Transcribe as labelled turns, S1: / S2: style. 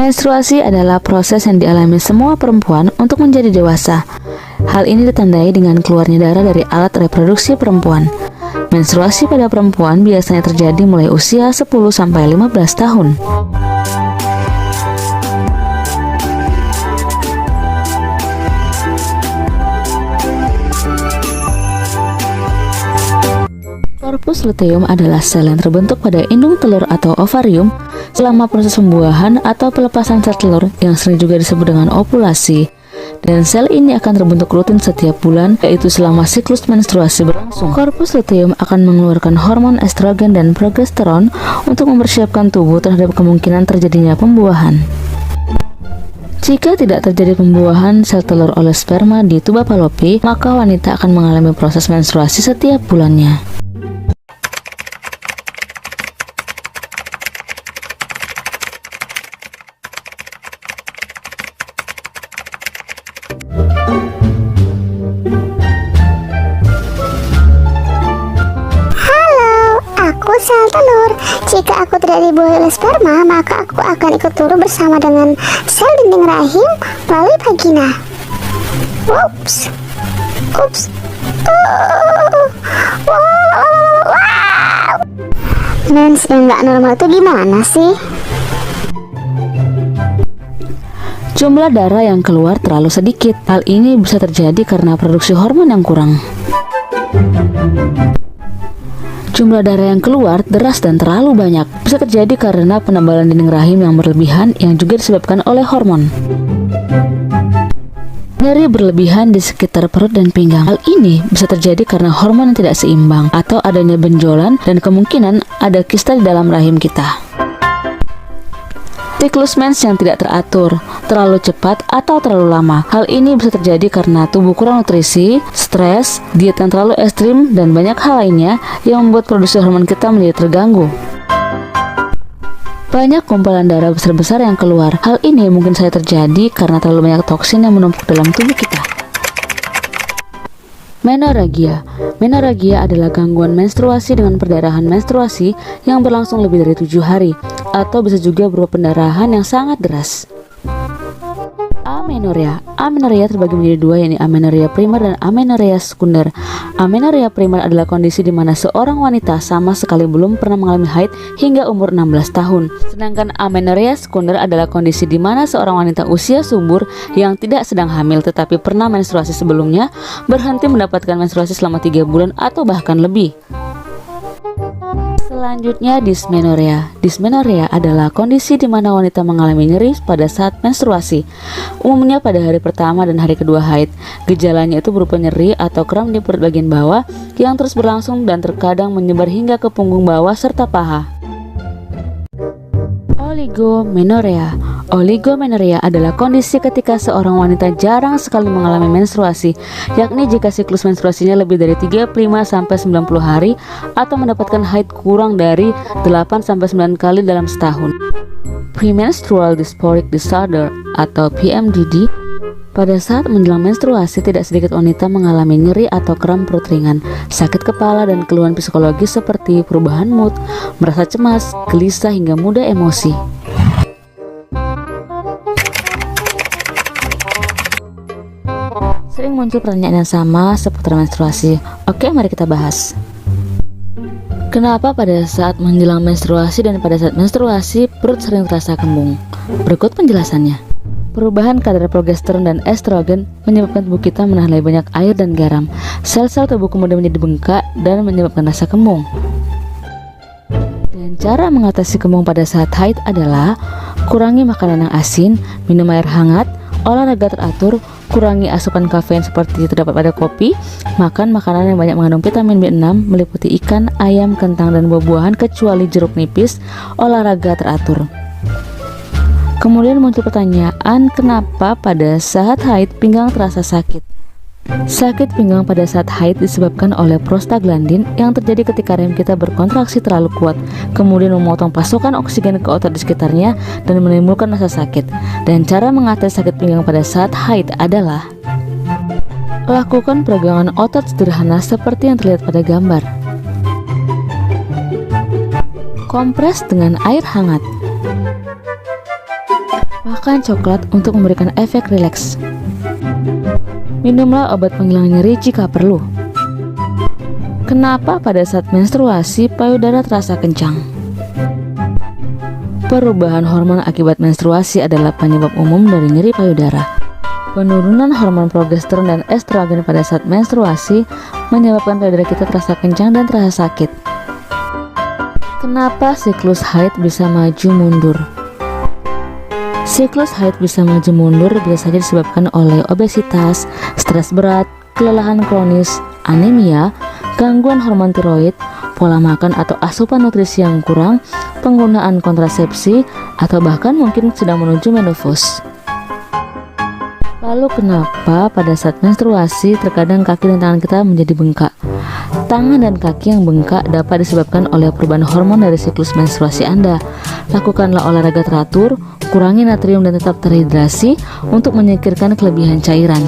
S1: Menstruasi adalah proses yang dialami semua perempuan untuk menjadi dewasa. Hal ini ditandai dengan keluarnya darah dari alat reproduksi perempuan. Menstruasi pada perempuan biasanya terjadi mulai usia 10-15 tahun. Korpus luteum adalah sel yang terbentuk pada indung telur atau ovarium selama proses pembuahan atau pelepasan sel telur yang sering juga disebut dengan ovulasi. Dan sel ini akan terbentuk rutin setiap bulan, yaitu selama siklus menstruasi berlangsung. Korpus luteum akan mengeluarkan hormon estrogen dan progesteron untuk mempersiapkan tubuh terhadap kemungkinan terjadinya pembuahan. Jika tidak terjadi pembuahan sel telur oleh sperma di tuba Fallopi, maka wanita akan mengalami proses menstruasi setiap bulannya.
S2: Sel telur. Jika aku tidak dibuahi oleh sperma, maka aku akan ikut turun bersama dengan sel dinding rahim melalui vagina. Ups. Wow. Mens yang nggak normal itu gimana sih?
S1: Jumlah darah yang keluar terlalu sedikit. Hal ini bisa terjadi karena produksi hormon yang kurang. Jumlah darah yang keluar deras dan terlalu banyak bisa terjadi karena penebalan dinding rahim yang berlebihan yang juga disebabkan oleh hormon. Nyeri berlebihan di sekitar perut dan pinggang. Hal ini bisa terjadi karena hormon yang tidak seimbang atau adanya benjolan dan kemungkinan ada kista di dalam rahim kita. Siklus mens yang tidak teratur, terlalu cepat atau terlalu lama. Hal ini bisa terjadi karena tubuh kurang nutrisi, stres, diet yang terlalu ekstrim, dan banyak hal lainnya yang membuat produksi hormon kita menjadi terganggu. Banyak gumpalan darah besar-besar yang keluar. Hal ini mungkin saja terjadi karena terlalu banyak toksin yang menumpuk dalam tubuh kita. Menorragia. Menorragia adalah gangguan menstruasi dengan perdarahan menstruasi yang berlangsung lebih dari 7 hari, atau bisa juga berupa pendarahan yang sangat deras. Amenorrhea. Amenorrhea terbagi menjadi dua, yakni amenorrhea primer dan amenorrhea sekunder. Amenorrhea primer adalah kondisi di mana seorang wanita sama sekali belum pernah mengalami haid hingga umur 16 tahun. Sedangkan amenorrhea sekunder adalah kondisi di mana seorang wanita usia subur yang tidak sedang hamil tetapi pernah menstruasi sebelumnya berhenti mendapatkan menstruasi selama 3 bulan atau bahkan lebih. Selanjutnya, dysmenorrhea. Dysmenorrhea adalah kondisi di mana wanita mengalami nyeri pada saat menstruasi, umumnya pada hari pertama dan hari kedua haid. Gejalanya itu berupa nyeri atau kram di perut bagian bawah yang terus berlangsung dan terkadang menyebar hingga ke punggung bawah serta paha. Oligomenorrhea. Oligomenorrhea adalah kondisi ketika seorang wanita jarang sekali mengalami menstruasi, yakni jika siklus menstruasinya lebih dari 35-90 hari atau mendapatkan haid kurang dari 8-9 kali dalam setahun. Premenstrual Dysphoric Disorder atau PMDD. Pada saat menjelang menstruasi, tidak sedikit wanita mengalami nyeri atau kram perut ringan, sakit kepala, dan keluhan psikologis seperti perubahan mood, merasa cemas, gelisah, hingga mudah emosi. Sering muncul pertanyaan yang sama seputar menstruasi. Oke, mari kita bahas. Kenapa pada saat menjelang menstruasi dan pada saat menstruasi perut sering terasa kembung? Berikut penjelasannya. Perubahan kadar progesteron dan estrogen menyebabkan tubuh kita menahan lebih banyak air dan garam. Sel-sel tubuh kemudian menjadi bengkak dan menyebabkan rasa kembung. Dan cara mengatasi kembung pada saat haid adalah kurangi makanan yang asin, minum air hangat, olahraga teratur, kurangi asupan kafein seperti terdapat pada kopi, makan makanan yang banyak mengandung vitamin B6 meliputi ikan, ayam, kentang, dan buah-buahan kecuali jeruk nipis, olahraga teratur. Kemudian muncul pertanyaan, kenapa pada saat haid pinggang terasa sakit? Sakit pinggang pada saat haid disebabkan oleh prostaglandin yang terjadi ketika rahim kita berkontraksi terlalu kuat, kemudian memotong pasokan oksigen ke otot di sekitarnya dan menimbulkan rasa sakit. Dan cara mengatasi sakit pinggang pada saat haid adalah lakukan peregangan otot sederhana seperti yang terlihat pada gambar. Kompres dengan air hangat. Makan coklat untuk memberikan efek rileks. Minumlah obat penghilang nyeri jika perlu. Kenapa pada saat menstruasi payudara terasa kencang? Perubahan hormon akibat menstruasi adalah penyebab umum dari nyeri payudara. Penurunan hormon progesteron dan estrogen pada saat menstruasi menyebabkan payudara kita terasa kencang dan terasa sakit. Kenapa siklus haid bisa maju mundur? Siklus haid bisa maju mundur bisa saja disebabkan oleh obesitas, stres berat, kelelahan kronis, anemia, gangguan hormon tiroid, pola makan atau asupan nutrisi yang kurang, penggunaan kontrasepsi, atau bahkan mungkin sedang menuju menopause. Lalu kenapa pada saat menstruasi terkadang kaki dan tangan kita menjadi bengkak? Tangan dan kaki yang bengkak dapat disebabkan oleh perubahan hormon dari siklus menstruasi Anda. Lakukanlah olahraga teratur, kurangi natrium dan tetap terhidrasi untuk menyingkirkan kelebihan cairan.